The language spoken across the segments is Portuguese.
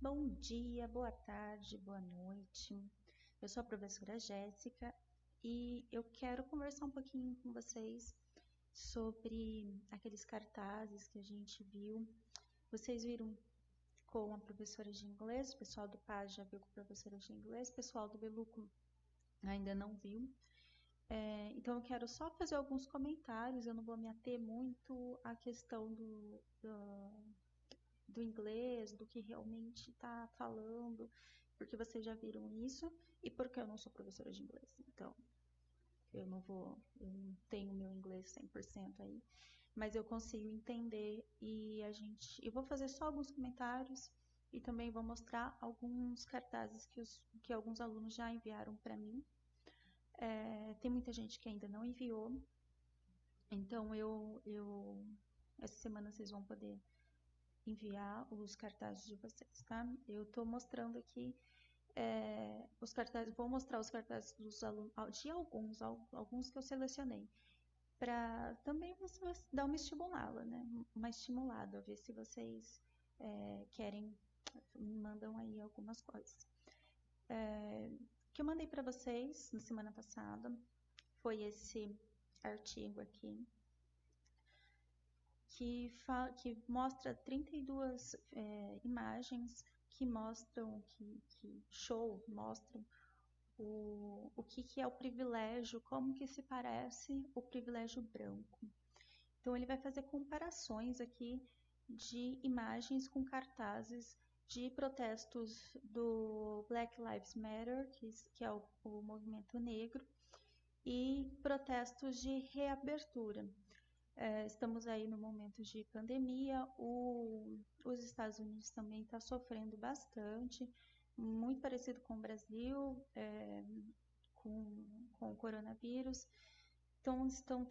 Bom dia, boa tarde, boa noite. Eu sou a professora Jéssica e eu quero conversar um pouquinho com vocês sobre aqueles cartazes que a gente viu. Vocês viram com a professora de inglês, o pessoal do PAS já viu com a professora de inglês, o pessoal do Beluco ainda não viu. Então eu quero só fazer alguns comentários, eu não vou me ater muito à questão do inglês, do que realmente está falando, porque vocês já viram isso e porque eu não sou professora de inglês. Então, eu não tenho meu inglês 100% aí, mas eu consigo entender e eu vou fazer só alguns comentários e também vou mostrar alguns cartazes que alguns alunos já enviaram para mim. Tem muita gente que ainda não enviou, então essa semana vocês vão poder enviar os cartazes de vocês, tá? Eu estou mostrando aqui os cartazes, vou mostrar os cartazes dos alunos, de alguns que eu selecionei, para também você dar uma estimulada, né? Uma estimulada, ver se vocês querem, me mandam aí algumas coisas. Que eu mandei para vocês na semana passada foi esse artigo aqui, que mostra 32 imagens que mostram, mostram o que é o privilégio, como que se parece o privilégio branco. Então ele vai fazer comparações aqui de imagens com cartazes de protestos do Black Lives Matter, que é o movimento negro, e protestos de reabertura. Estamos aí no momento de pandemia, os Estados Unidos também está sofrendo bastante, muito parecido com o Brasil, com o coronavírus. Então, estão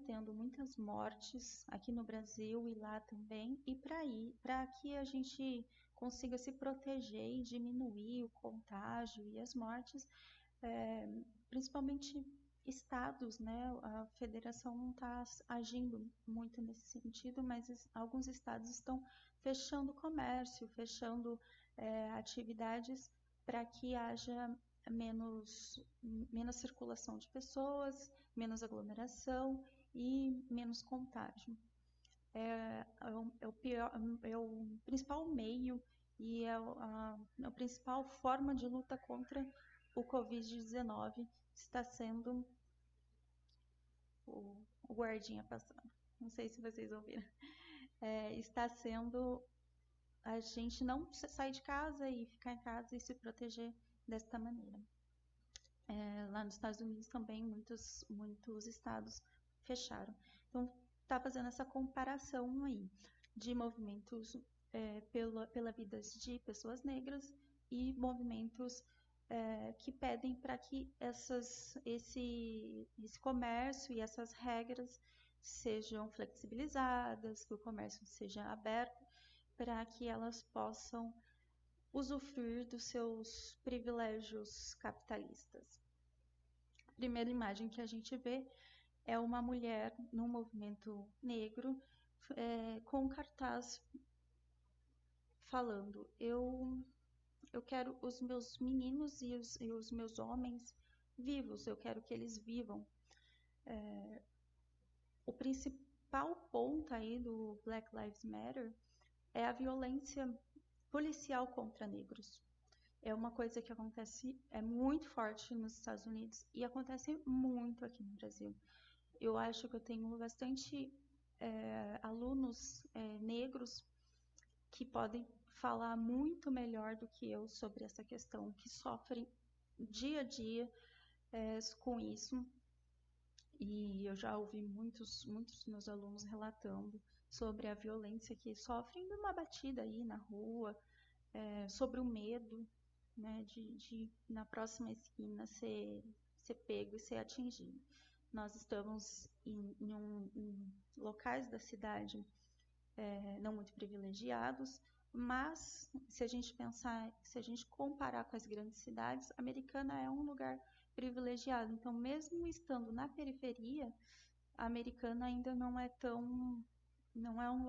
tendo muitas mortes aqui no Brasil e lá também, e para que a gente consiga se proteger e diminuir o contágio e as mortes, principalmente estados, né? A federação não está agindo muito nesse sentido, mas alguns estados estão fechando comércio, fechando atividades para que haja menos circulação de pessoas, menos aglomeração e menos contágio. É o principal meio e a principal forma de luta contra o Covid-19 está sendo o guardinha passando. Não sei se vocês ouviram. Está sendo a gente não sair de casa e ficar em casa e se proteger desta maneira. Lá nos Estados Unidos também muitos estados fecharam. Então, está fazendo essa comparação aí de movimentos pela vida de pessoas negras e movimentos que pedem para que esse comércio e essas regras sejam flexibilizadas, que o comércio seja aberto, para que elas possam usufruir dos seus privilégios capitalistas. A primeira imagem que a gente vê é uma mulher no movimento negro com um cartaz falando: eu quero os meus meninos e os meus homens vivos, eu quero que eles vivam. O principal ponto aí do Black Lives Matter é a violência policial contra negros. É uma coisa que acontece, é muito forte nos Estados Unidos e acontece muito aqui no Brasil. Eu acho que eu tenho bastante alunos negros que podem falar muito melhor do que eu sobre essa questão, que sofrem dia a dia com isso. E eu já ouvi muitos meus alunos relatando sobre a violência que sofrem numa batida aí na rua, sobre o medo, né, de na próxima esquina ser pego e ser atingido. Nós estamos em locais da cidade não muito privilegiados, mas se a gente comparar com as grandes cidades, a Americana é um lugar privilegiado. Então, mesmo estando na periferia, a Americana ainda não é um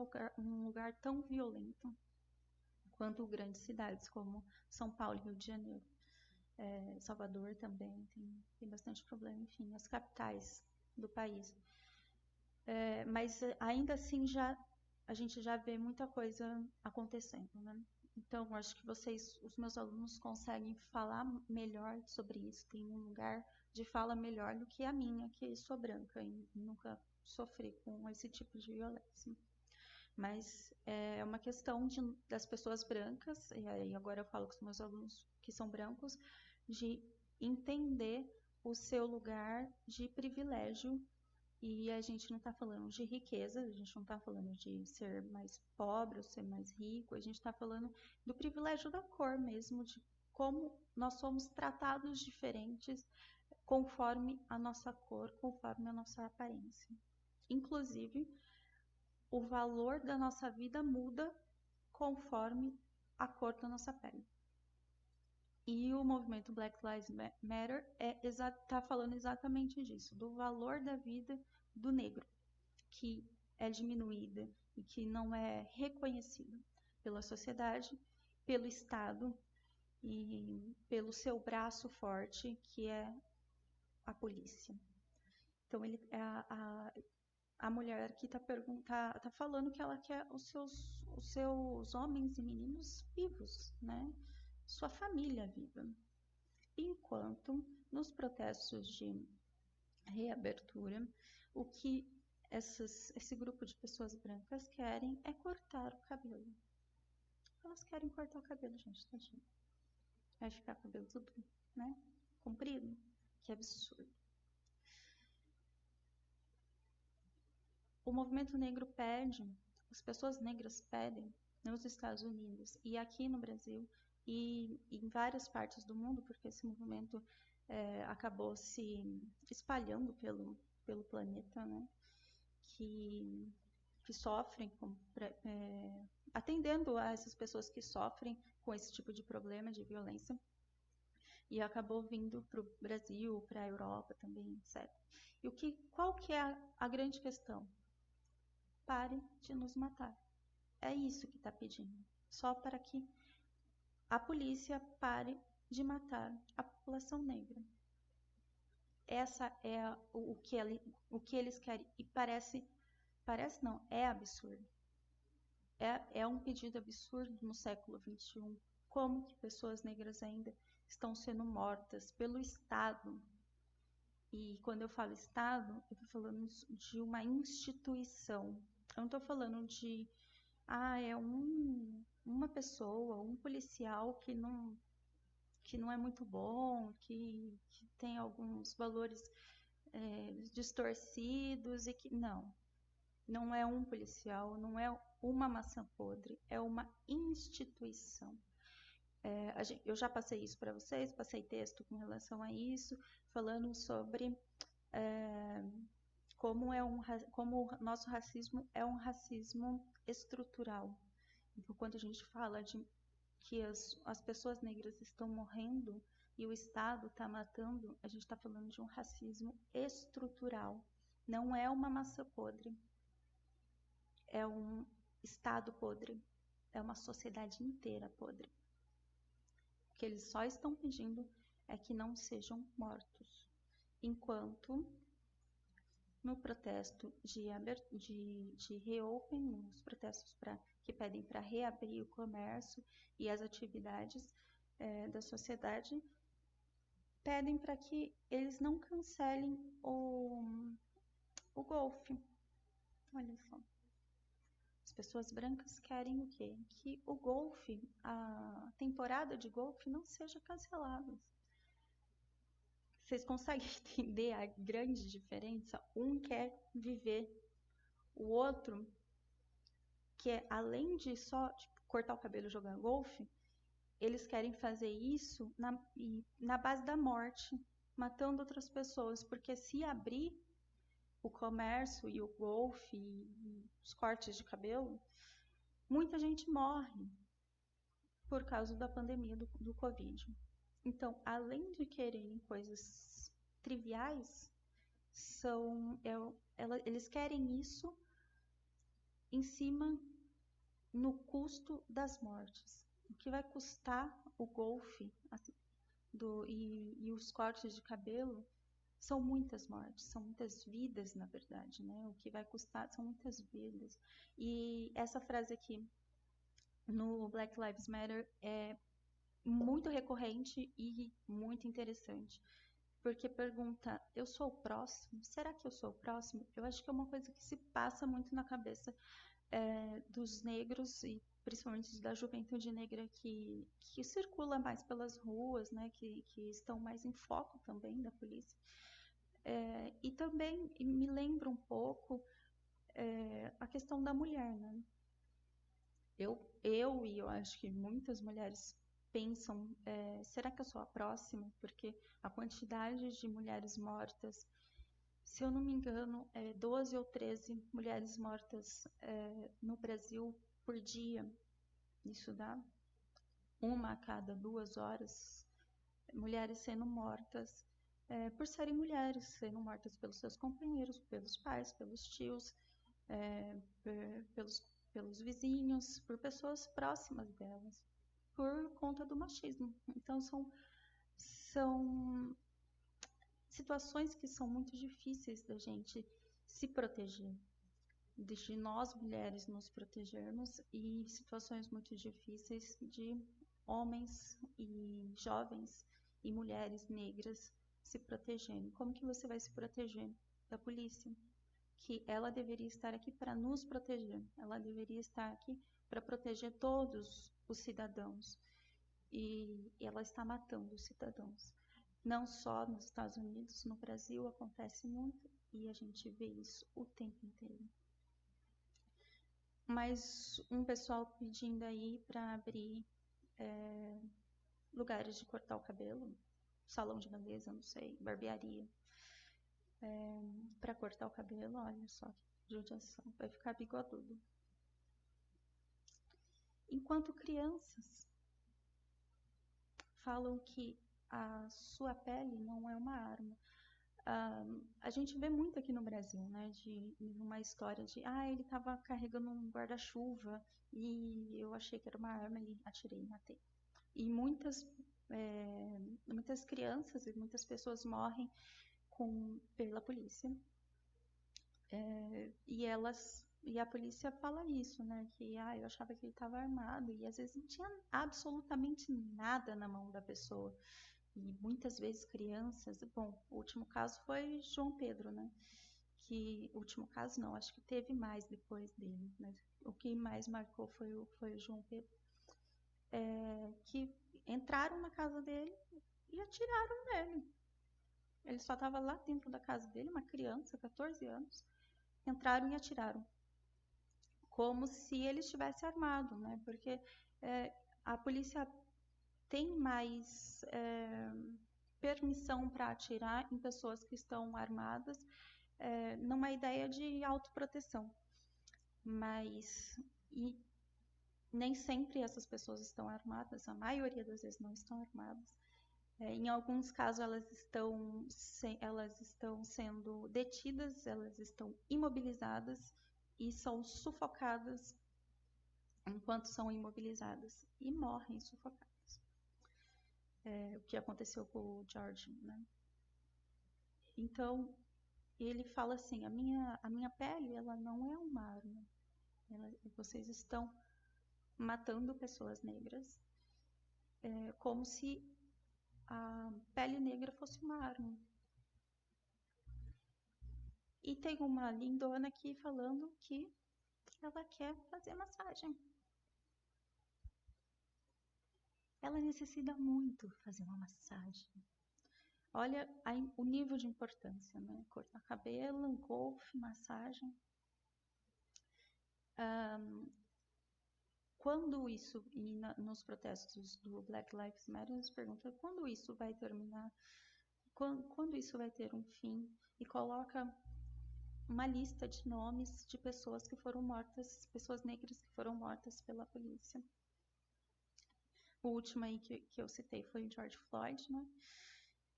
lugar tão violento quanto grandes cidades como São Paulo e Rio de Janeiro. Salvador também tem bastante problema, enfim, as capitais do país. Mas ainda assim a gente já vê muita coisa acontecendo, né? Então, acho que os meus alunos, conseguem falar melhor sobre isso. Tem um lugar de fala melhor do que a minha, que sou branca e nunca sofri com esse tipo de violência. Mas é uma questão das pessoas brancas, e aí agora eu falo com os meus alunos que são brancos, de entender o seu lugar de privilégio. E a gente não está falando de riqueza, a gente não está falando de ser mais pobre ou ser mais rico, a gente está falando do privilégio da cor mesmo, de como nós somos tratados diferentes conforme a nossa cor, conforme a nossa aparência. Inclusive, o valor da nossa vida muda conforme a cor da nossa pele. E o movimento Black Lives Matter está falando exatamente disso, do valor da vida do negro, que é diminuída e que não é reconhecida pela sociedade, pelo Estado e pelo seu braço forte, que é a polícia. Então, a mulher aqui tá falando que ela quer os seus homens e meninos vivos, né? Sua família viva. Enquanto nos protestos de reabertura, o que esse grupo de pessoas brancas querem é cortar o cabelo. Elas querem cortar o cabelo, gente, tadinho. Vai ficar o cabelo tudo, né? Comprido. Que absurdo. O movimento negro pede, as pessoas negras pedem nos Estados Unidos e aqui no Brasil e em várias partes do mundo, porque esse movimento acabou se espalhando pelo planeta, né? Que sofrem, atendendo a essas pessoas que sofrem com esse tipo de problema de violência, e acabou vindo para o Brasil, para a Europa também, etc. E qual que é a grande questão? Pare de nos matar. É isso que está pedindo. Só para que a polícia pare de matar a população negra. Essa é o que eles querem. E parece não, é absurdo. É um pedido absurdo no século XXI. Como que pessoas negras ainda estão sendo mortas pelo Estado? E quando eu falo Estado, eu estou falando de uma instituição. Eu não estou falando de uma pessoa, um policial que não é muito bom, que tem alguns valores distorcidos e que não é um policial, não é uma maçã podre, é uma instituição. Eu já passei isso para vocês, passei texto com relação a isso, falando sobre como o nosso racismo é um racismo estrutural. Então, quando a gente fala de que as pessoas negras estão morrendo e o Estado está matando, a gente está falando de um racismo estrutural. Não é uma maçã podre. É um Estado podre. É uma sociedade inteira podre. O que eles só estão pedindo é que não sejam mortos. Enquanto no protesto de reopen, nos protestos que pedem para reabrir o comércio e as atividades da sociedade, pedem para que eles não cancelem o golfe. Olha só. As pessoas brancas querem o quê? Que o golfe, a temporada de golfe, não seja cancelada. Vocês conseguem entender a grande diferença? Um quer viver, o outro que além de só cortar o cabelo e jogar golfe, eles querem fazer isso na base da morte, matando outras pessoas, porque se abrir o comércio e o golfe e os cortes de cabelo, muita gente morre por causa da pandemia do Covid. Então, além de quererem coisas triviais, eles querem isso em cima no custo das mortes. que vai custar o golfe assim, e os cortes de cabelo são muitas mortes, são muitas vidas, na verdade, né? O que vai custar são muitas vidas. E essa frase aqui no Black Lives Matter é muito recorrente e muito interessante. Porque pergunta, eu sou o próximo? Será que eu sou o próximo? Eu acho que é uma coisa que se passa muito na cabeça dos negros e principalmente da juventude negra que circula mais pelas ruas, né, que estão mais em foco também da polícia. E também me lembra um pouco a questão da mulher, né? E eu acho que muitas mulheres pensam, será que eu sou a próxima? Porque a quantidade de mulheres mortas, se eu não me engano, 12 ou 13 mulheres mortas no Brasil por dia. Isso dá uma a cada 2 horas, mulheres sendo mortas por serem mulheres, sendo mortas pelos seus companheiros, pelos pais, pelos tios, pelos vizinhos, por pessoas próximas delas, por conta do machismo. Então são situações que são muito difíceis da gente se proteger, de nós mulheres nos protegermos, e situações muito difíceis de homens e jovens e mulheres negras se protegerem. Como que você vai se proteger da polícia? Que ela deveria estar aqui para nos proteger, ela deveria estar aqui para proteger todos os cidadãos, e ela está matando os cidadãos. Não só nos Estados Unidos, no Brasil acontece muito, e a gente vê isso o tempo inteiro. Mas um pessoal pedindo aí para abrir lugares de cortar o cabelo, salão de beleza, não sei, barbearia, para cortar o cabelo, olha só, judiação, vai ficar bigodudo. Enquanto crianças falam que a sua pele não é uma arma. A gente vê muito aqui no Brasil, né, de uma história de, ele estava carregando um guarda-chuva e eu achei que era uma arma e atirei e matei. E muitas crianças e muitas pessoas morrem pela polícia. E a polícia fala isso, né, que eu achava que ele estava armado, e às vezes não tinha absolutamente nada na mão da pessoa. E muitas vezes crianças, bom, o último caso foi João Pedro, né? O último caso não, acho que teve mais depois dele, mas o que mais marcou foi o João Pedro, que entraram na casa dele e atiraram nele. Ele só estava lá dentro da casa dele, uma criança, 14 anos, entraram e atiraram, como se ele estivesse armado, né? Porque a polícia tem mais permissão para atirar em pessoas que estão armadas, numa ideia de autoproteção. Mas nem sempre essas pessoas estão armadas, a maioria das vezes não estão armadas. Em alguns casos elas estão sendo detidas, elas estão imobilizadas e são sufocadas enquanto são imobilizadas e morrem sufocadas. O que aconteceu com o George, né? Então, ele fala assim, a minha pele, ela não é uma arma. Vocês estão matando pessoas negras como se a pele negra fosse uma arma. E tem uma lindona aqui falando que ela quer fazer massagem. Ela necessita muito fazer uma massagem. Olha o nível de importância, né? Cortar cabelo, golfe, massagem. Quando isso, e nos protestos do Black Lives Matter, eles perguntam quando isso vai terminar, quando isso vai ter um fim, e coloca uma lista de nomes de pessoas que foram mortas, pessoas negras que foram mortas pela polícia. O último aí que eu citei foi o George Floyd, né?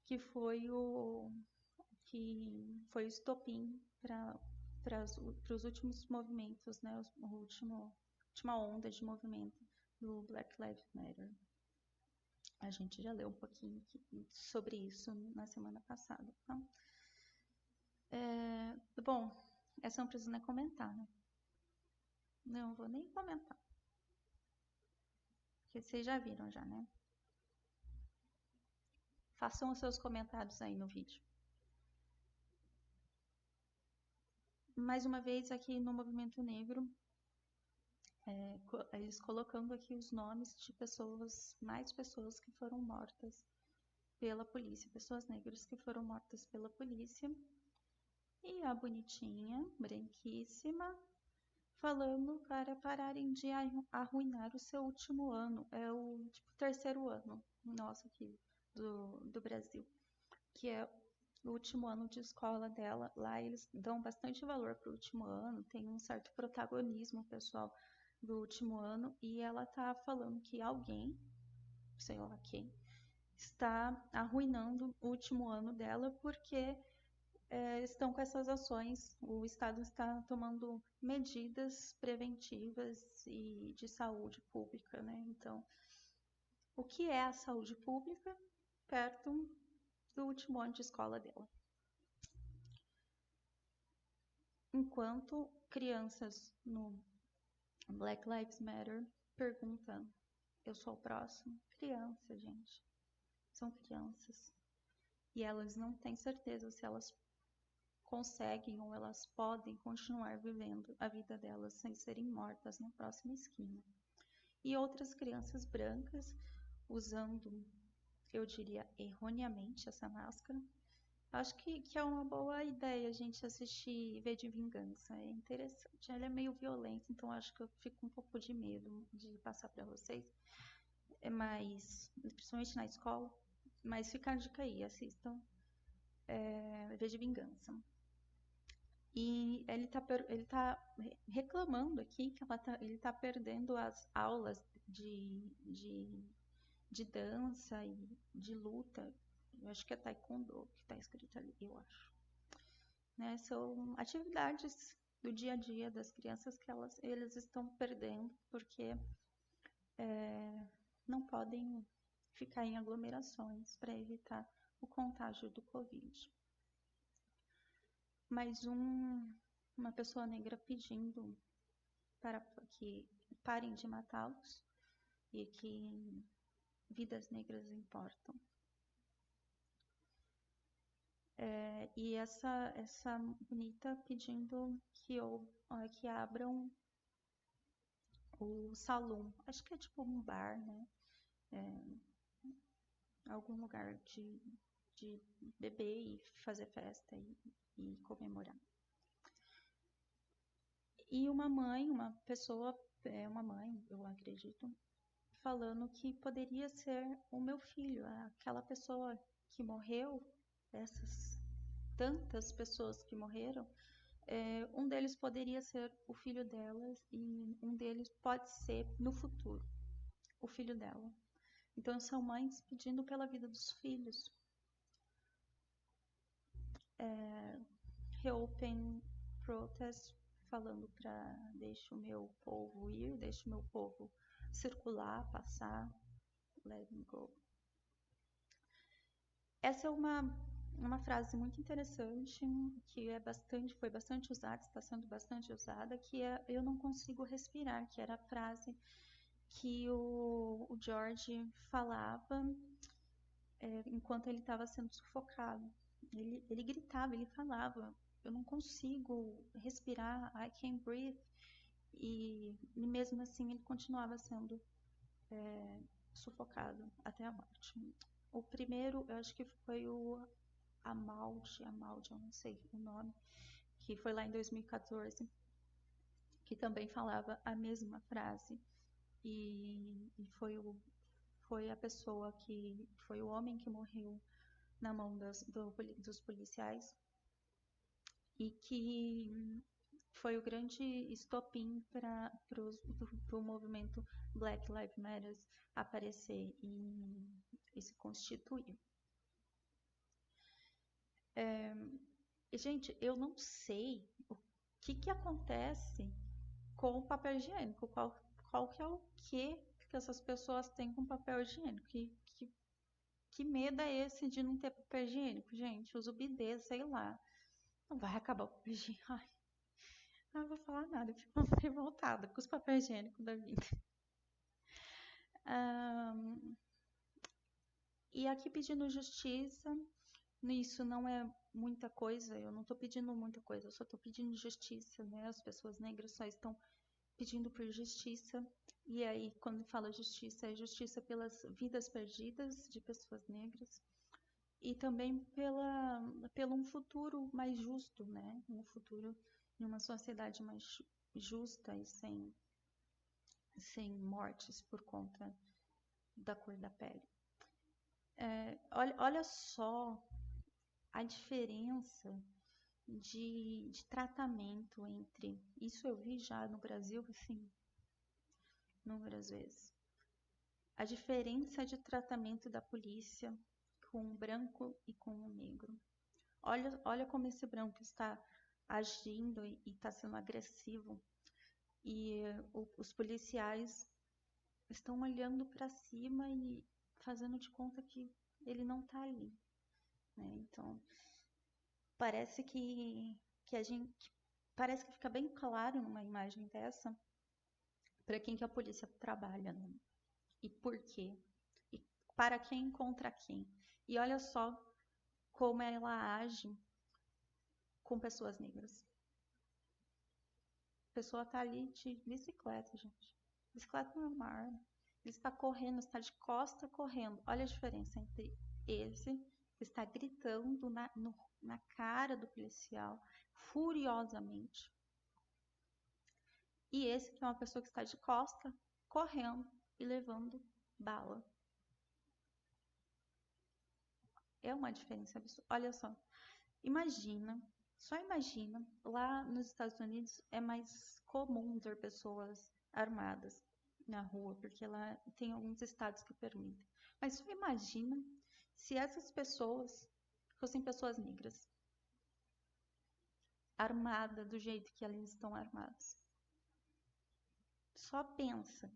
Que foi o estopim para os últimos movimentos, né? A última onda de movimento do Black Lives Matter. A gente já leu um pouquinho sobre isso na semana passada. Então, bom, essa não precisa nem comentar, né? Não vou nem comentar. Porque vocês já viram já, né? Façam os seus comentários aí no vídeo. Mais uma vez aqui no Movimento Negro, eles colocando aqui os nomes de mais pessoas que foram mortas pela polícia, pessoas negras que foram mortas pela polícia. E a bonitinha, branquíssima, falando para pararem de arruinar o seu último ano. É o terceiro ano nosso aqui do Brasil, que é o último ano de escola dela. Lá eles dão bastante valor para o último ano, tem um certo protagonismo pessoal do último ano, e ela tá falando que alguém, sei lá quem, está arruinando o último ano dela porque estão com essas ações, o Estado está tomando medidas preventivas e de saúde pública, né? Então, o que é a saúde pública perto do último ano de escola dela? Enquanto crianças no Black Lives Matter perguntam, eu sou o próximo? Criança, gente. São crianças. E elas não têm certeza se elas conseguem ou elas podem continuar vivendo a vida delas sem serem mortas na próxima esquina. E outras crianças brancas usando, eu diria, erroneamente essa máscara. Acho que é uma boa ideia a gente assistir V de Vingança. É interessante. Ela é meio violenta, então acho que eu fico um pouco de medo de passar para vocês. Principalmente na escola. Mas fica a dica aí, assistam V de Vingança. E ele tá reclamando aqui que ele tá perdendo as aulas de dança e de luta. Eu acho que é taekwondo que tá escrito ali, eu acho. Né? São atividades do dia a dia das crianças que eles estão perdendo porque não podem ficar em aglomerações para evitar o contágio do Covid. Mais uma pessoa negra pedindo para que parem de matá-los e que vidas negras importam. E essa bonita pedindo que abram o salão. Acho que é tipo um bar, né? Algum lugar de beber e fazer festa e comemorar. E uma mãe, uma mãe, eu acredito, falando que poderia ser o meu filho, aquela pessoa que morreu, essas tantas pessoas que morreram, um deles poderia ser o filho delas e um deles pode ser, no futuro, o filho dela. Então são mães pedindo pela vida dos filhos. Reopen Protest, falando para deixe o meu povo ir, deixe o meu povo circular, passar, let me go. Essa é uma frase muito interessante, que foi bastante usada, está sendo bastante usada, que é eu não consigo respirar, que era a frase que o George falava enquanto ele estava sendo sufocado. Ele gritava, ele falava, eu não consigo respirar, I can't breathe. E mesmo assim ele continuava sendo sufocado até a morte. O primeiro, eu acho que foi o Amaldi, eu não sei o nome, que foi lá em 2014, que também falava a mesma frase. E foi a pessoa foi o homem que morreu na mão dos policiais e que foi o grande estopim para o movimento Black Lives Matter aparecer e se constituir. Gente, eu não sei o que acontece com o papel higiênico, qual que é o que que essas pessoas têm com papel higiênico. Que medo é esse de não ter papel higiênico, gente? Usa o bidê, sei lá. Não vai acabar o papel higiênico. Ai, não vou falar nada, eu fico revoltada com os papéis higiênicos da vida. E aqui pedindo justiça, isso não é muita coisa, eu não estou pedindo muita coisa, eu só estou pedindo justiça, né? As pessoas negras só estão pedindo por justiça. E aí, quando fala justiça, é justiça pelas vidas perdidas de pessoas negras e também pelo um futuro mais justo, né? Um futuro em uma sociedade mais justa e sem mortes por conta da cor da pele. Olha só a diferença de tratamento entre... Isso eu vi já no Brasil, assim, inúmeras vezes. A diferença de tratamento da polícia com o branco e com o negro. Olha como esse branco está agindo e está sendo agressivo. E os policiais estão olhando para cima e fazendo de conta que ele não está ali, né? Então, parece que parece que fica bem claro numa imagem dessa para quem que a polícia trabalha, né? E por quê, e para quem, contra quem. E olha só como ela age com pessoas negras. A pessoa tá ali de bicicleta, gente. Bicicleta não é uma arma. Ele está correndo, está de costa correndo. Olha a diferença entre esse que está gritando na cara do policial furiosamente e esse que é uma pessoa que está de costa correndo e levando bala. É uma diferença absurda. Olha só, só imagina, lá nos Estados Unidos é mais comum ver pessoas armadas na rua, porque lá tem alguns estados que permitem. Mas só imagina se essas pessoas fossem pessoas negras, armadas do jeito que eles estão armados. Só pensa,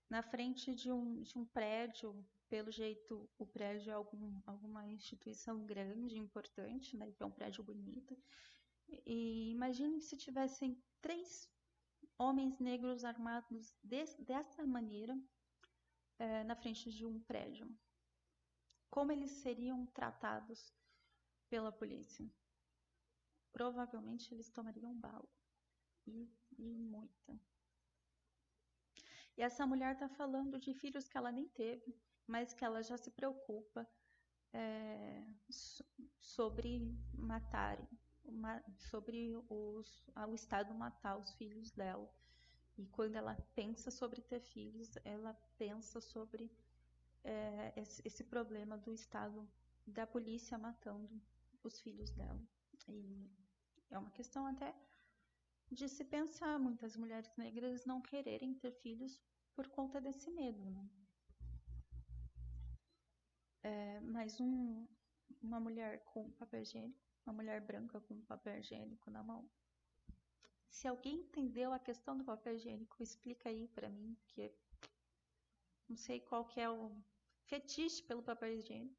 na frente de um prédio, pelo jeito o prédio é alguma instituição grande, importante, né? Que é um prédio bonito. E imagine se tivessem 3 homens negros armados dessa maneira na frente de um prédio. Como eles seriam tratados pela polícia? Provavelmente eles tomariam bala. E muita. E essa mulher está falando de filhos que ela nem teve, mas que ela já se preocupa sobre matarem, sobre o Estado matar os filhos dela. E quando ela pensa sobre ter filhos, ela pensa sobre esse problema do Estado, da polícia matando os filhos dela. E é uma questão até de se pensar, muitas mulheres negras não quererem ter filhos por conta desse medo, né? Mas uma mulher com papel higiênico, uma mulher branca com papel higiênico na mão. Se alguém entendeu a questão do papel higiênico, explica aí pra mim, porque não sei qual que é o fetiche pelo papel higiênico.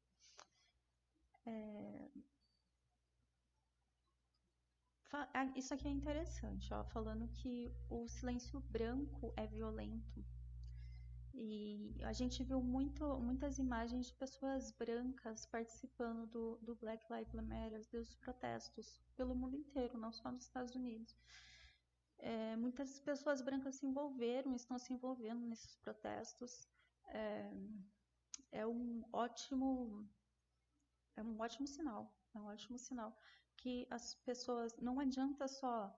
Isso aqui é interessante, ó, falando que o silêncio branco é violento. E a gente viu muitas imagens de pessoas brancas participando do Black Lives Matter, dos protestos pelo mundo inteiro, não só nos Estados Unidos. Muitas pessoas brancas estão se envolvendo nesses protestos. É um ótimo sinal. É um ótimo sinal que as pessoas, não adianta só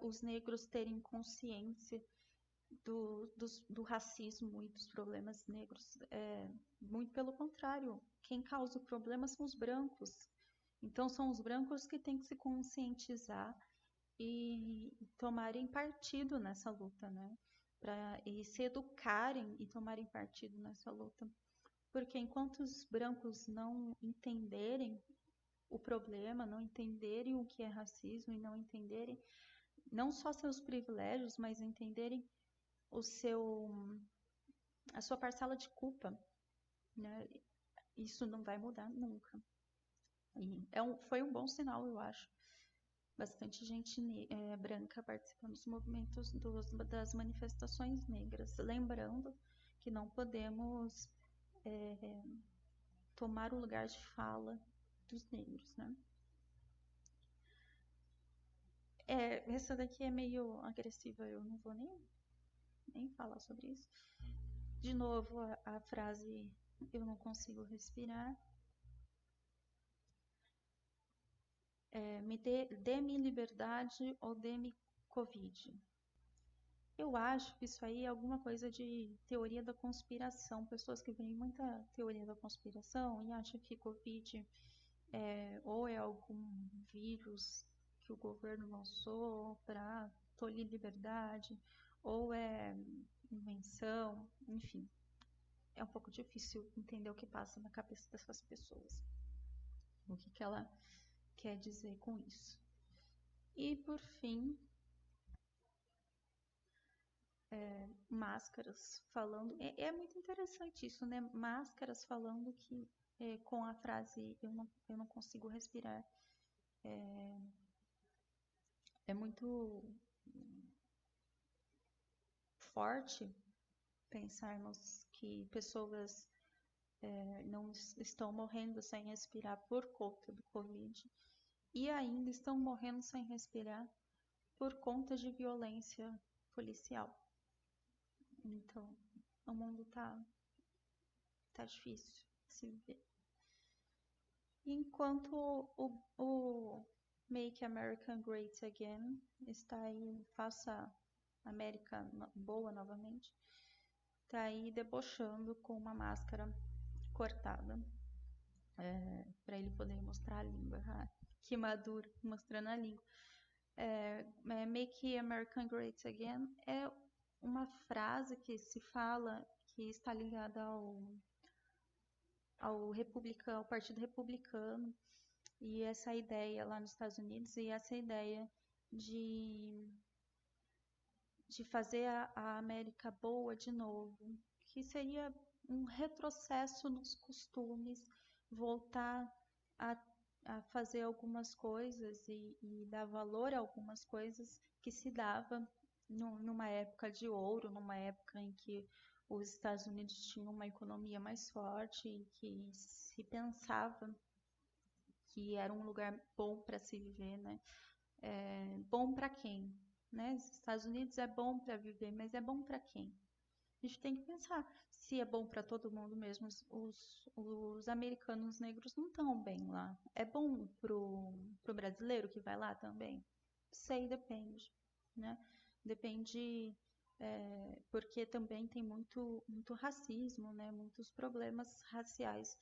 os negros terem consciência do racismo e dos problemas negros. Muito pelo contrário, quem causa o problema são os brancos. Então são os brancos que têm que se conscientizar e tomarem partido nessa luta, né? E se educarem e tomarem partido nessa luta. Porque enquanto os brancos não entenderem o problema, não entenderem o que é racismo e não entenderem não só seus privilégios, mas entenderem a sua parcela de culpa, né? Isso não vai mudar nunca. E foi um bom sinal, eu acho. Bastante gente branca participando dos movimentos das manifestações negras. Lembrando que não podemos tomar o lugar de fala dos negros, né? Essa daqui é meio agressiva, eu não vou nem falar sobre isso. De novo, a frase eu não consigo respirar. Dê-me liberdade ou dê-me Covid. Eu acho que isso aí é alguma coisa de teoria da conspiração. Pessoas que veem muita teoria da conspiração e acham que Covid ou é algum vírus que o governo lançou para tolir liberdade, ou é invenção, enfim. É um pouco difícil entender o que passa na cabeça dessas pessoas. O que ela quer dizer com isso. E, por fim, máscaras falando. É muito interessante isso, né? Máscaras falando que com a frase eu não consigo respirar. É muito forte pensarmos que pessoas não estão morrendo sem respirar por conta do Covid e ainda estão morrendo sem respirar por conta de violência policial. Então, o mundo tá difícil de se viver. Enquanto o Make America Great Again está aí, faça América boa novamente, está aí debochando com uma máscara cortada para ele poder mostrar a língua. Que maduro, mostrando a língua. Make America Great Again é uma frase que se fala que está ligada ao Partido Republicano, e essa ideia lá nos Estados Unidos, e essa ideia de fazer a América boa de novo, que seria um retrocesso nos costumes, voltar a fazer algumas coisas e dar valor a algumas coisas que se dava numa época de ouro, numa época em que os Estados Unidos tinham uma economia mais forte e que se pensava que era um lugar bom para se viver, né? Bom para quem? Né? Os Estados Unidos é bom para viver, mas é bom para quem? A gente tem que pensar se é bom para todo mundo mesmo. Os americanos negros não estão bem lá. É bom pro brasileiro que vai lá também? Sei, depende, né? Depende, porque também tem muito racismo, né? Muitos problemas raciais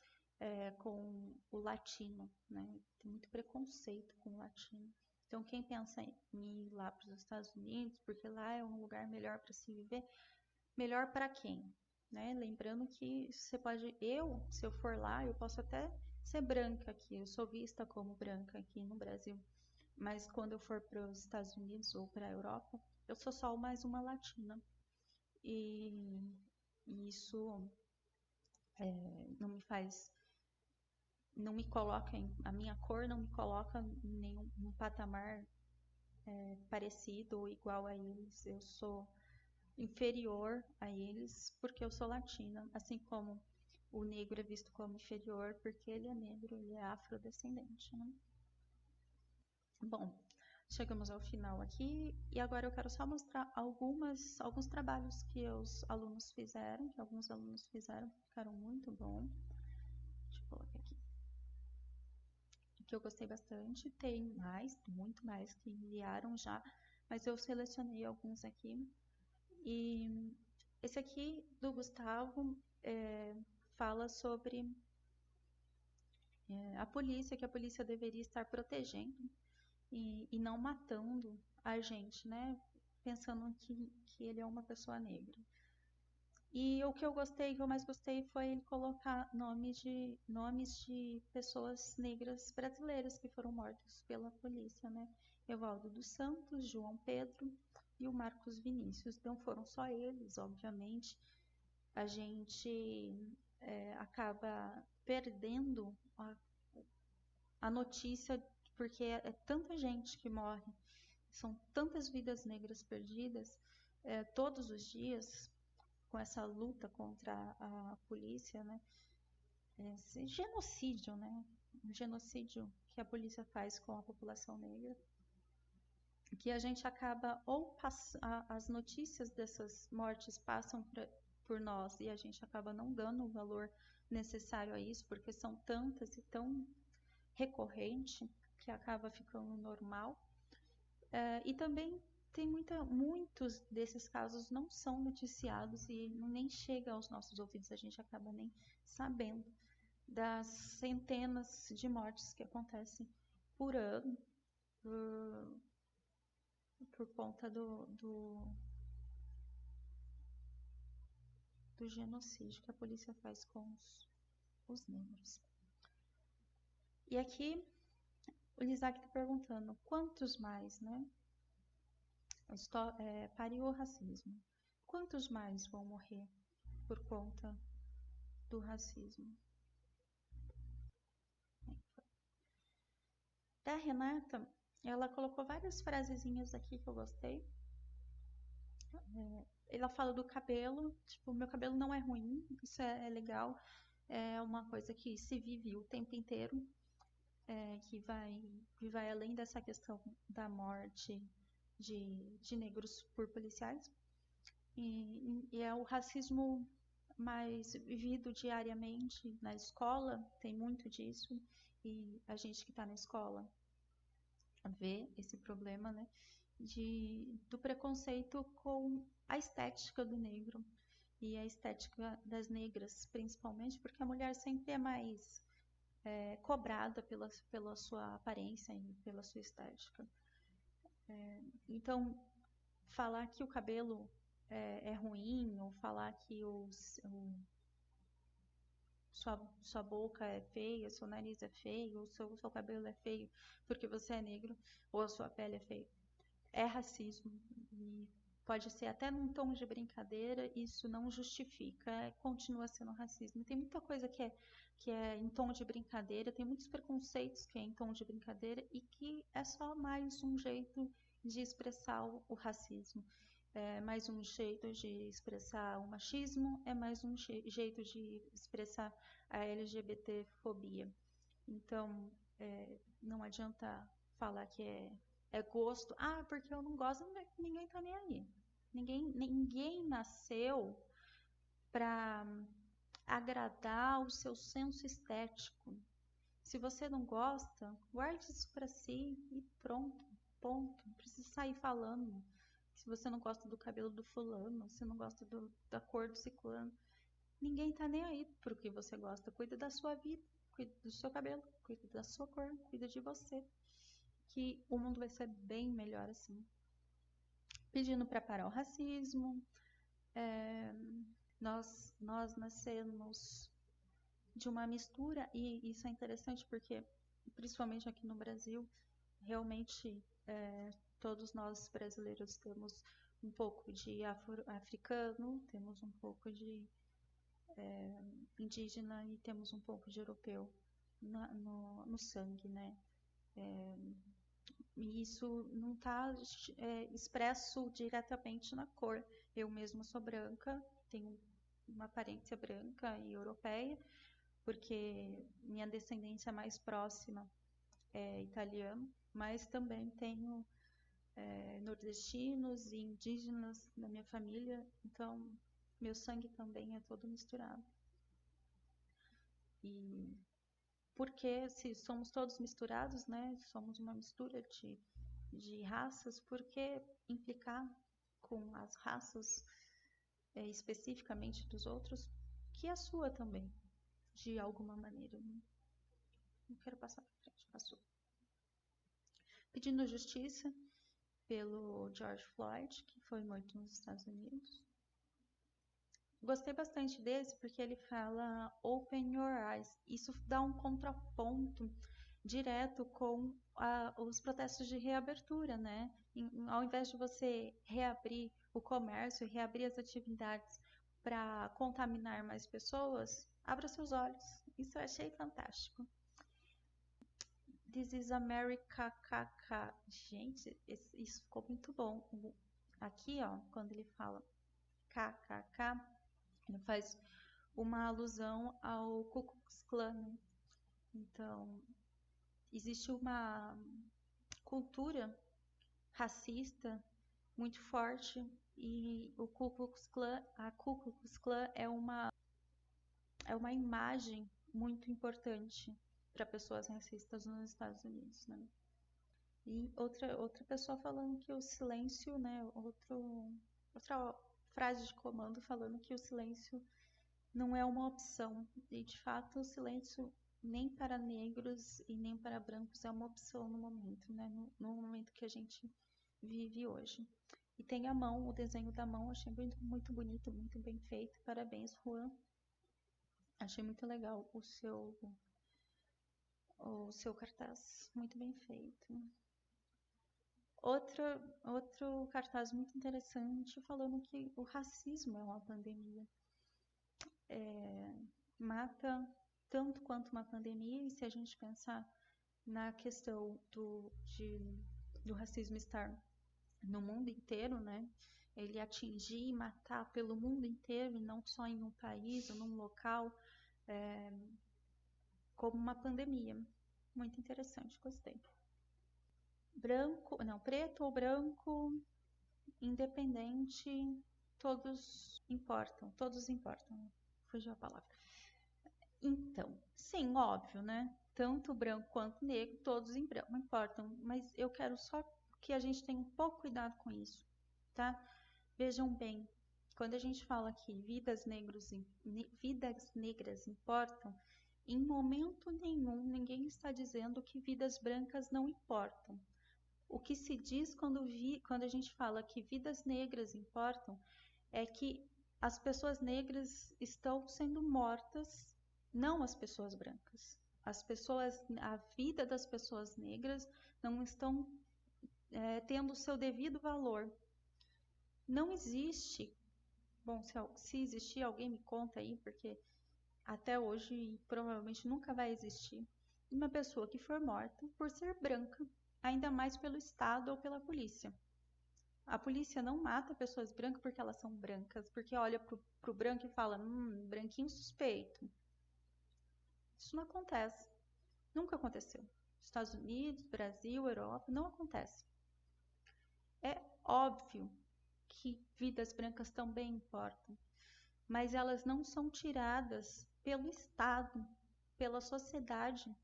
com o latino, né? Tem muito preconceito com o latino. Então, quem pensa em ir lá para os Estados Unidos, porque lá é um lugar melhor para se viver, melhor para quem? Né? Lembrando que você pode, se eu for lá, eu posso até ser branca aqui, eu sou vista como branca aqui no Brasil, mas quando eu for para os Estados Unidos ou para a Europa, eu sou só mais uma latina. E isso não me faz, não me coloca, a minha cor não me coloca em nenhum patamar parecido ou igual a eles. Eu sou inferior a eles porque eu sou latina, assim como o negro é visto como inferior porque ele é negro, ele é afrodescendente, né? Bom, chegamos ao final aqui e agora eu quero só mostrar alguns trabalhos que os alunos fizeram, que alguns alunos fizeram, ficaram muito bom. Deixa eu colocar aqui. Que eu gostei bastante. Tem muito mais que enviaram já, mas eu selecionei alguns aqui. E esse aqui do Gustavo fala sobre a polícia, que a polícia deveria estar protegendo e não matando a gente, né? Pensando que ele é uma pessoa negra. E o que eu mais gostei foi ele colocar nomes de pessoas negras brasileiras que foram mortas pela polícia, né? Evaldo dos Santos, João Pedro e o Marcos Vinícius. Não foram só eles, obviamente. a gente acaba perdendo a notícia, porque é tanta gente que morre, são tantas vidas negras perdidas todos os dias com essa luta contra a polícia, né? Esse genocídio, né? Um genocídio que a polícia faz com a população negra, que a gente acaba ou as notícias dessas mortes passam por nós e a gente acaba não dando o valor necessário a isso, porque são tantas e tão recorrente que acaba ficando normal. E também tem muitos desses casos não são noticiados e nem chega aos nossos ouvidos, a gente acaba nem sabendo das centenas de mortes que acontecem por ano por conta do genocídio que a polícia faz com os negros. E aqui o Isaac está perguntando, quantos mais, né? Pare o racismo. Quantos mais vão morrer por conta do racismo? Da Renata, ela colocou várias frasezinhas aqui que eu gostei. Ela fala do cabelo, tipo, meu cabelo não é ruim, isso é legal, é uma coisa que se vive o tempo inteiro, que vai além dessa questão da morte de negros por policiais. E é o racismo mais vivido diariamente na escola, tem muito disso, e a gente que está na escola vê esse problema, né, do preconceito com a estética do negro e a estética das negras, principalmente, porque a mulher sempre é mais cobrada pela sua aparência e pela sua estética. Então, falar que o cabelo é ruim, ou falar que sua boca é feia, seu nariz é feio, ou seu cabelo é feio porque você é negro, ou a sua pele é feia, é racismo. E pode ser até num tom de brincadeira, isso não justifica, continua sendo racismo. Tem muita coisa que é em tom de brincadeira, tem muitos preconceitos que é em tom de brincadeira e que é só mais um jeito de expressar o racismo. É mais um jeito de expressar o machismo, é mais um jeito de expressar a LGBT-fobia. Então, não adianta falar que é gosto. Ah, porque eu não gosto, ninguém tá nem aí. Ninguém nasceu para agradar o seu senso estético. Se você não gosta, guarde isso para si e pronto, ponto. Não precisa sair falando. Se você não gosta do cabelo do fulano, se não gosta da cor do ciclano, ninguém tá nem aí pro que você gosta. Cuida da sua vida, cuida do seu cabelo, cuida da sua cor, cuida de você. Que o mundo vai ser bem melhor assim. Pedindo para parar o racismo. Nós nascemos de uma mistura, e isso é interessante porque, principalmente aqui no Brasil, realmente todos nós brasileiros temos um pouco de africano, temos um pouco de indígena e temos um pouco de europeu no sangue, né? E isso não está expresso diretamente na cor. Eu mesma sou branca, tenho uma aparência branca e europeia, porque minha descendência mais próxima é italiana, mas também tenho nordestinos e indígenas na minha família, então meu sangue também é todo misturado. E porque se somos todos misturados, né, somos uma mistura de raças, por que implicar com as raças especificamente dos outros, que a sua também, de alguma maneira? Não quero passar para frente, passou. Pedindo justiça pelo George Floyd, que foi morto nos Estados Unidos. Gostei bastante desse porque ele fala open your eyes. Isso dá um contraponto direto com os protestos de reabertura, né? Ao invés de você reabrir o comércio, reabrir as atividades para contaminar mais pessoas, abra seus olhos. Isso eu achei fantástico. This is America, KK. Gente, isso ficou muito bom. Aqui, ó, quando ele fala KKK, ele faz uma alusão ao Ku Klux Klan, né? Então, existe uma cultura racista muito forte e o Ku Klux Klan, a Ku Klux Klan é uma imagem muito importante para pessoas racistas nos Estados Unidos, né? E outra pessoa falando que o silêncio, né? Outra frase de comando falando que o silêncio não é uma opção. E de fato o silêncio nem para negros e nem para brancos é uma opção no momento, né? No momento que a gente vive hoje. E tem a mão, o desenho da mão, achei muito, muito bonito, muito bem feito. Parabéns, Juan. Achei muito legal o seu cartaz, muito bem feito. Outro cartaz muito interessante falando que o racismo é uma pandemia. Mata tanto quanto uma pandemia, e se a gente pensar na questão do racismo estar no mundo inteiro, né? Ele atingir e matar pelo mundo inteiro, e não só em um país ou num local, como uma pandemia. Muito interessante, gostei. Preto ou branco, independente, todos importam, fugiu a palavra. Então, sim, óbvio, né? Tanto branco quanto negro, todos importam, mas eu quero só que a gente tenha um pouco cuidado com isso, tá? Vejam bem, quando a gente fala que vidas negras importam, em momento nenhum ninguém está dizendo que vidas brancas não importam. O que se diz quando a gente fala que vidas negras importam é que as pessoas negras estão sendo mortas, não as pessoas brancas. A vida das pessoas negras não estão tendo o seu devido valor. Não existe, bom, se existir, alguém me conta aí, porque até hoje provavelmente nunca vai existir, uma pessoa que for morta por ser branca, ainda mais pelo Estado ou pela polícia. A polícia não mata pessoas brancas porque elas são brancas, porque olha pro branco e fala, branquinho suspeito. Isso não acontece. Nunca aconteceu. Estados Unidos, Brasil, Europa, não acontece. É óbvio que vidas brancas também importam, mas elas não são tiradas pelo Estado, pela sociedade.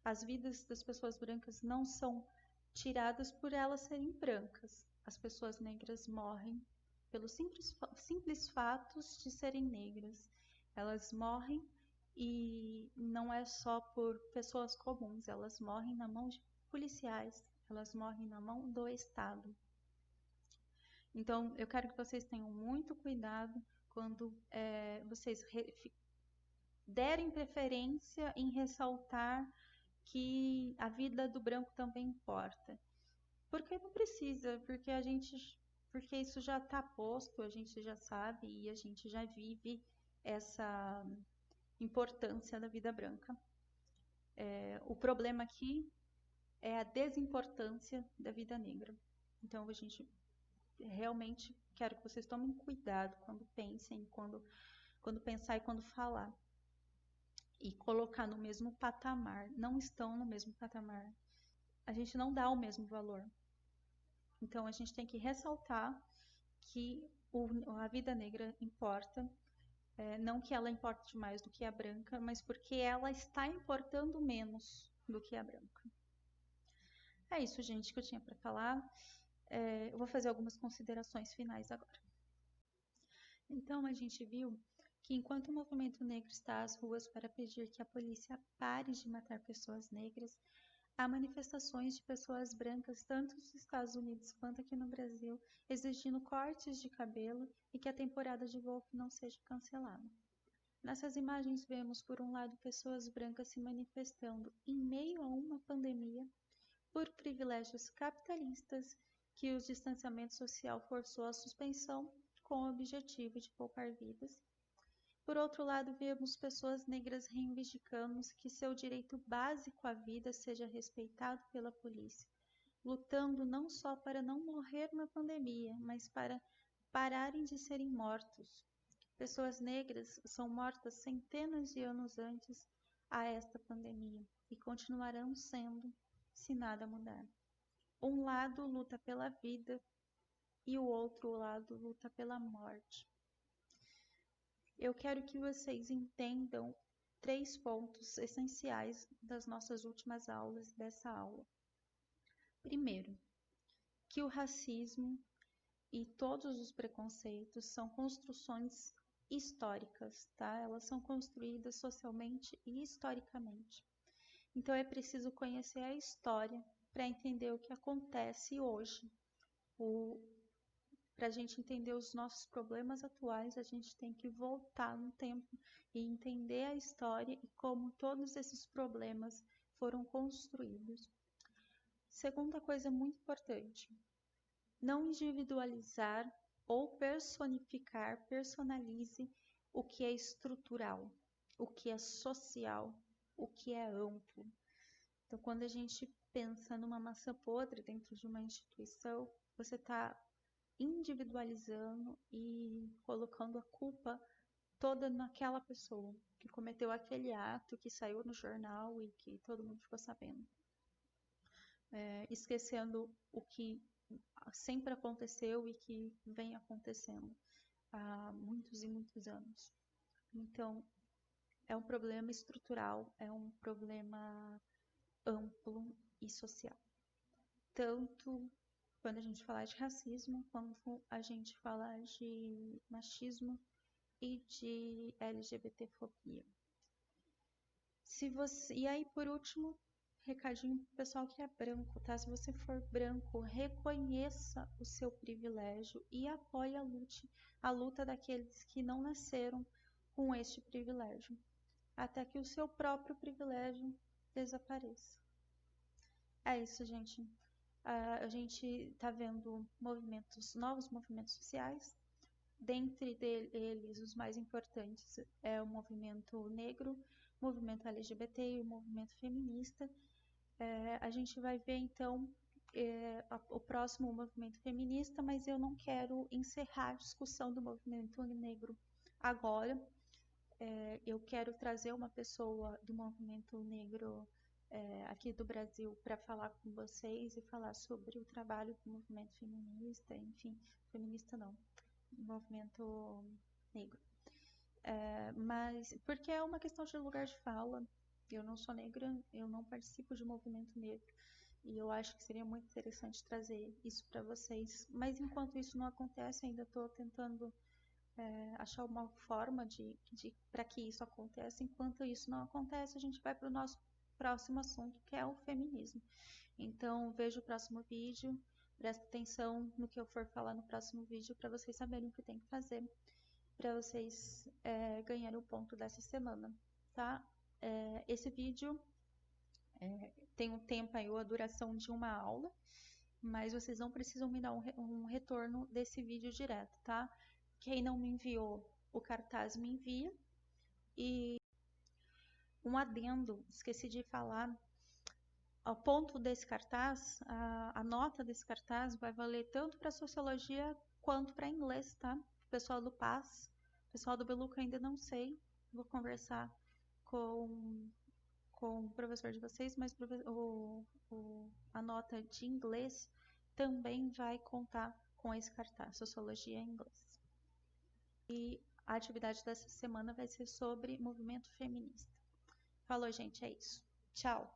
As vidas das pessoas brancas não são tiradas por elas serem brancas. As pessoas negras morrem pelos simples fatos de serem negras. Elas morrem e não é só por pessoas comuns, elas morrem na mão de policiais, elas morrem na mão do Estado. Então, eu quero que vocês tenham muito cuidado quando vocês derem preferência em ressaltar que a vida do branco também importa. Porque não precisa, porque isso já está posto, a gente já sabe e a gente já vive essa importância da vida branca. O problema aqui é a desimportância da vida negra. Então, a gente realmente quero que vocês tomem cuidado quando pensem, quando pensar e quando falar. E colocar no mesmo patamar. Não estão no mesmo patamar. A gente não dá o mesmo valor. Então, a gente tem que ressaltar que a vida negra importa. Não que ela importe mais do que a branca, mas porque ela está importando menos do que a branca. É isso, gente, que eu tinha para falar. Eu vou fazer algumas considerações finais agora. Então, a gente viu que enquanto o movimento negro está às ruas para pedir que a polícia pare de matar pessoas negras, há manifestações de pessoas brancas tanto nos Estados Unidos quanto aqui no Brasil, exigindo cortes de cabelo e que a temporada de golfe não seja cancelada. Nessas imagens vemos, por um lado, pessoas brancas se manifestando em meio a uma pandemia por privilégios capitalistas que o distanciamento social forçou à suspensão, com o objetivo de poupar vidas. Por outro lado, vemos pessoas negras reivindicando que seu direito básico à vida seja respeitado pela polícia, lutando não só para não morrer na pandemia, mas para pararem de serem mortos. Pessoas negras são mortas centenas de anos antes a esta pandemia e continuarão sendo se nada mudar. Um lado luta pela vida e o outro lado luta pela morte. Eu quero que vocês entendam 3 pontos essenciais das nossas últimas aulas dessa aula. Primeiro, que o racismo e todos os preconceitos são construções históricas, tá? Elas são construídas socialmente e historicamente. Então é preciso conhecer a história para entender o que acontece hoje. Para a gente entender os nossos problemas atuais, a gente tem que voltar no tempo e entender a história e como todos esses problemas foram construídos. Segunda coisa muito importante, não individualizar ou personalize o que é estrutural, o que é social, o que é amplo. Então, quando a gente pensa numa maçã podre dentro de uma instituição, você está individualizando e colocando a culpa toda naquela pessoa que cometeu aquele ato, que saiu no jornal e que todo mundo ficou sabendo. Esquecendo o que sempre aconteceu e que vem acontecendo há muitos e muitos anos. Então, é um problema estrutural, é um problema amplo e social. Tanto quando a gente falar de racismo, quanto a gente falar de machismo e de LGBTfobia. E aí, por último, recadinho pro pessoal que é branco, tá? Se você for branco, reconheça o seu privilégio e apoie a luta daqueles que não nasceram com este privilégio, até que o seu próprio privilégio desapareça. É isso, gente. A gente está vendo novos movimentos sociais. Dentre eles, os mais importantes é o movimento negro, o movimento LGBT e o movimento feminista. A gente vai ver, então, o próximo movimento feminista, mas eu não quero encerrar a discussão do movimento negro agora. Eu quero trazer uma pessoa do movimento negro aqui do Brasil para falar com vocês e falar sobre o trabalho do movimento feminista, enfim, feminista não, movimento negro. Mas porque é uma questão de lugar de fala. Eu não sou negra, eu não participo de movimento negro e eu acho que seria muito interessante trazer isso para vocês. Mas enquanto isso não acontece, ainda estou tentando achar uma forma para que isso aconteça. Enquanto isso não acontece, a gente vai para o nosso próximo assunto, que é o feminismo. Então, veja o próximo vídeo, presta atenção no que eu for falar no próximo vídeo para vocês saberem o que tem que fazer para vocês ganharem o ponto dessa semana, tá? Esse vídeo tem um tempo aí, a duração de uma aula, mas vocês não precisam me dar um retorno desse vídeo direto, tá? Quem não me enviou o cartaz me envia. E um adendo, esqueci de falar, ao ponto desse cartaz, a nota desse cartaz vai valer tanto para sociologia quanto para inglês, tá? O pessoal do PAS, o pessoal do Beluca ainda não sei, vou conversar com o professor de vocês, mas a nota de inglês também vai contar com esse cartaz, sociologia em inglês. E a atividade dessa semana vai ser sobre movimento feminista. Falou, gente, é isso. Tchau!